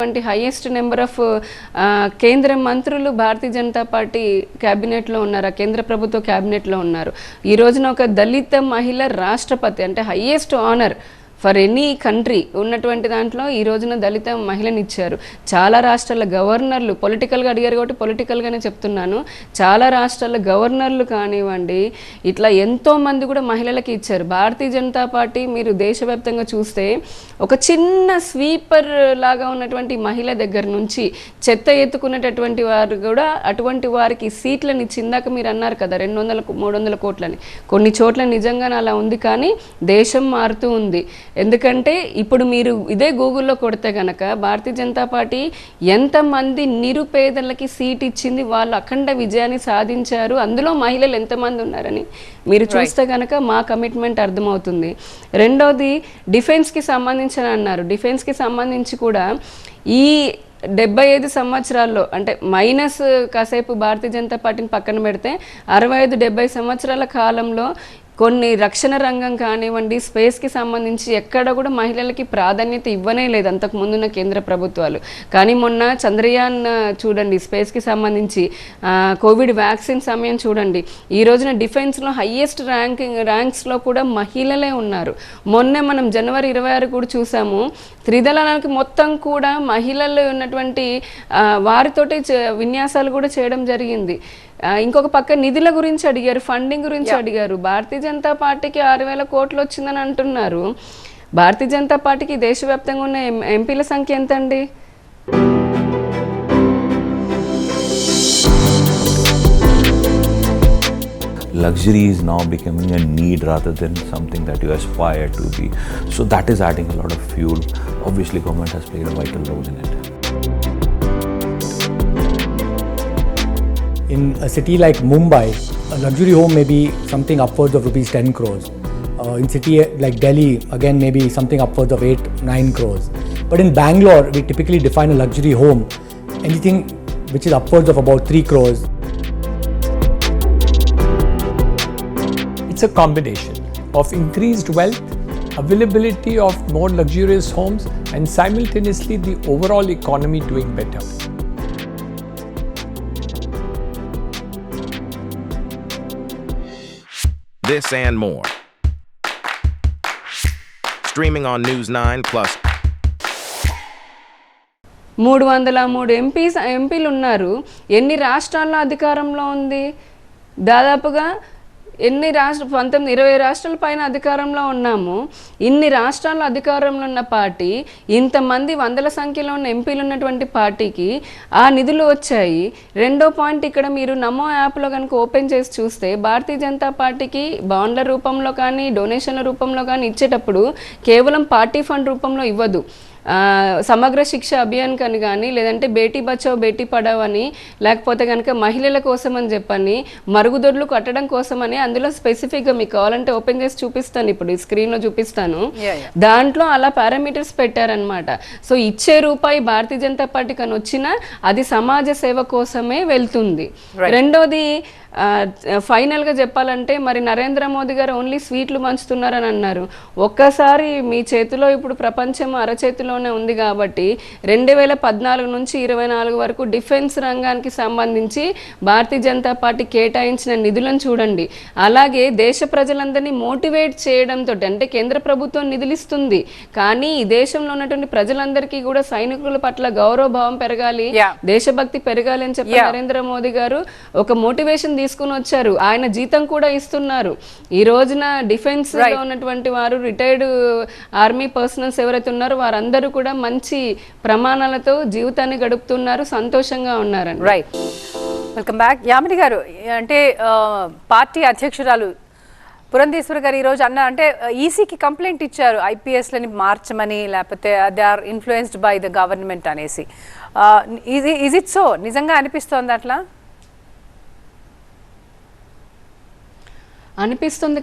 Highest number of కేంద్ర మంత్రులు Bharatiya Janata party క్యాబినెట్లో ఉన్నారు, కేంద్ర ప్రభుత్వ క్యాబినెట్లో ఉన్నారు. ఈ రోజున ఒక దళిత మహిళ రాష్ట్రపతి అంటే highest honour for any country ఉన్నటువంటి దాంట్లో ఈ రోజున దళిత మహిళని ఇచ్చారు. చాలా రాష్ట్రాల గవర్నర్లు, పొలిటికల్గా అడిగారు కాబట్టి పొలిటికల్గానే చెప్తున్నాను, చాలా రాష్ట్రాల గవర్నర్లు కానివ్వండి, ఇట్లా ఎంతోమంది కూడా మహిళలకి ఇచ్చారు. భారతీయ జనతా పార్టీ మీరు దేశవ్యాప్తంగా చూస్తే ఒక చిన్న స్వీపర్ లాగా ఉన్నటువంటి మహిళ దగ్గర నుంచి చెత్త ఎత్తుకునేటటువంటి వారు కూడా అటువంటి వారికి సీట్లని ఇచ్చిందాక మీరు అన్నారు కదా 200-300 కోట్లని. కొన్ని చోట్ల నిజంగానే అలా ఉంది, కానీ దేశం మారుతూ ఉంది. ఎందుకంటే ఇప్పుడు మీరు ఇదే గూగుల్లో కొడితే కనుక భారతీయ జనతా పార్టీ ఎంతమంది నిరుపేదలకి సీట్ ఇచ్చింది, వాళ్ళు అఖండ విజయాన్ని సాధించారు, అందులో మహిళలు ఎంతమంది ఉన్నారని మీరు చూస్తే కనుక మా కమిట్మెంట్ అర్థమవుతుంది. రెండోది డిఫెన్స్కి సంబంధించిన అన్నారు. డిఫెన్స్కి సంబంధించి కూడా ఈ 75 సంవత్సరాల్లో అంటే మైనస్ కాసేపు భారతీయ జనతా పార్టీని పక్కన పెడితే 65-70 సంవత్సరాల కాలంలో కొన్ని రక్షణ రంగం కానివ్వండి, స్పేస్కి సంబంధించి ఎక్కడ కూడా మహిళలకి ప్రాధాన్యత ఇవ్వనే లేదు అంతకు ముందున్న కేంద్ర ప్రభుత్వాలు. కానీ మొన్న చంద్రయాన్ చూడండి, స్పేస్కి సంబంధించి కోవిడ్ వ్యాక్సిన్ సమయం చూడండి, ఈ రోజున డిఫెన్స్లో హయ్యెస్ట్ ర్యాంక్స్లో కూడా మహిళలే ఉన్నారు. మొన్నే మనం జనవరి 26 కూడా చూసాము, త్రిదళానికి మొత్తం కూడా మహిళలు ఉన్నటువంటి వారితోటి విన్యాసాలు కూడా చేయడం జరిగింది. ఇంకొక పక్క నిధుల గురించి అడిగారు, ఫండింగ్ గురించి అడిగారు. భారతీయ జనతా పార్టీకి 6,000 కోట్లు వచ్చిందని అంటున్నారు. భారతీయ జనతా పార్టీకి దేశవ్యాప్తంగా ఉన్న ఎంపీల సంఖ్య ఎంత అండి? Luxury is now becoming a need rather than something that you aspire to be. So that is adding a lot of fuel. Obviously, government has played a vital role in it. In a city like Mumbai, a luxury home may be something upwards of rupees 10 crores. In city like Delhi, again maybe something upwards of 8-9 crores. But in Bangalore, we typically define a luxury home, anything which is upwards of about 3 crores. It's a combination of increased wealth, availability of more luxurious homes, and simultaneously the overall economy doing better. This and more. Streaming on News 9 Plus. 303 ఎంపీలు ఉన్నారు. ఎన్ని రాష్ట్రాల్లో అధికారంలో ఉంది? దాదాపుగా 20 రాష్ట్రాల పైన అధికారంలో ఉన్నాము. ఇన్ని రాష్ట్రాల్లో అధికారంలో ఉన్న పార్టీ, ఇంతమంది వందల సంఖ్యలో ఉన్న ఎంపీలు ఉన్నటువంటి పార్టీకి ఆ నిధులు వచ్చాయి. రెండో పాయింట్, ఇక్కడ మీరు నమో యాప్లో కనుక ఓపెన్ చేసి చూస్తే భారతీయ జనతా పార్టీకి బాండ్ల రూపంలో కానీ డొనేషన్ల రూపంలో కానీ ఇచ్చేటప్పుడు కేవలం పార్టీ ఫండ్ రూపంలో ఇవ్వదు. సమగ్ర శిక్ష అభియాన్ కని కానీ, లేదంటే బేటీ బచావ్ బేటీ పడావ్ అని, లేకపోతే కనుక మహిళల కోసం అని చెప్పని, మరుగుదొడ్లు కట్టడం కోసం అని అందులో స్పెసిఫిక్గా మీకు కావాలంటే ఓపెన్ చేసి చూపిస్తాను, ఇప్పుడు ఈ స్క్రీన్లో చూపిస్తాను. దాంట్లో అలా పారామీటర్స్ పెట్టారనమాట. సో ఇచ్చే రూపాయి భారతీయ జనతా పార్టీకి అని వచ్చినా అది సమాజ సేవ కోసమే వెళ్తుంది. రెండోది, ఫైనల్గా చెప్పాలంటే మరి నరేంద్ర మోదీ గారు ఓన్లీ స్వీట్లు పంచుతున్నారని అన్నారు. ఒక్కసారి మీ చేతిలో ఇప్పుడు ప్రపంచం అరచేతిలోనే ఉంది కాబట్టి 2014 నుంచి 24 వరకు డిఫెన్స్ రంగానికి సంబంధించి భారతీయ జనతా పార్టీ కేటాయించిన నిధులను చూడండి. అలాగే దేశ ప్రజలందరినీ మోటివేట్ చేయడంతో, అంటే కేంద్ర ప్రభుత్వం నిధులు ఇస్తుంది, కానీ ఈ దేశంలో ఉన్నటువంటి ప్రజలందరికీ కూడా సైనికుల పట్ల గౌరవభావం పెరగాలి, దేశభక్తి పెరగాలి అని చెప్పి నరేంద్ర మోదీ గారు ఒక మోటివేషన్ తీసుకుని వచ్చారు. ఆయన జీతం కూడా ఇస్తున్నారు. ఈ రోజున డిఫెన్స్ లో ఉన్నటువంటి వారు, రిటైర్డ్ ఆర్మీ పర్సనల్స్ ఎవరైతే ఉన్నారో వారందరూ కూడా మంచి ప్రమాణాలతో జీవితాన్ని గడుపుతున్నారు, సంతోషంగా ఉన్నారండి. Right, welcome back. యామిని గారు, అంటే పార్టీ అధ్యక్షురాలు పురంధేశ్వరి గారు ఈరోజు అంటే ఈసీకి కంప్లైంట్ ఇచ్చారు, ఐపీఎస్లని మార్చమని, లేకపోతే they are influenced by the government అనేసి. Is it so? నిజంగా అనిపిస్తోంది అట్లా? అనిపిస్తుంది.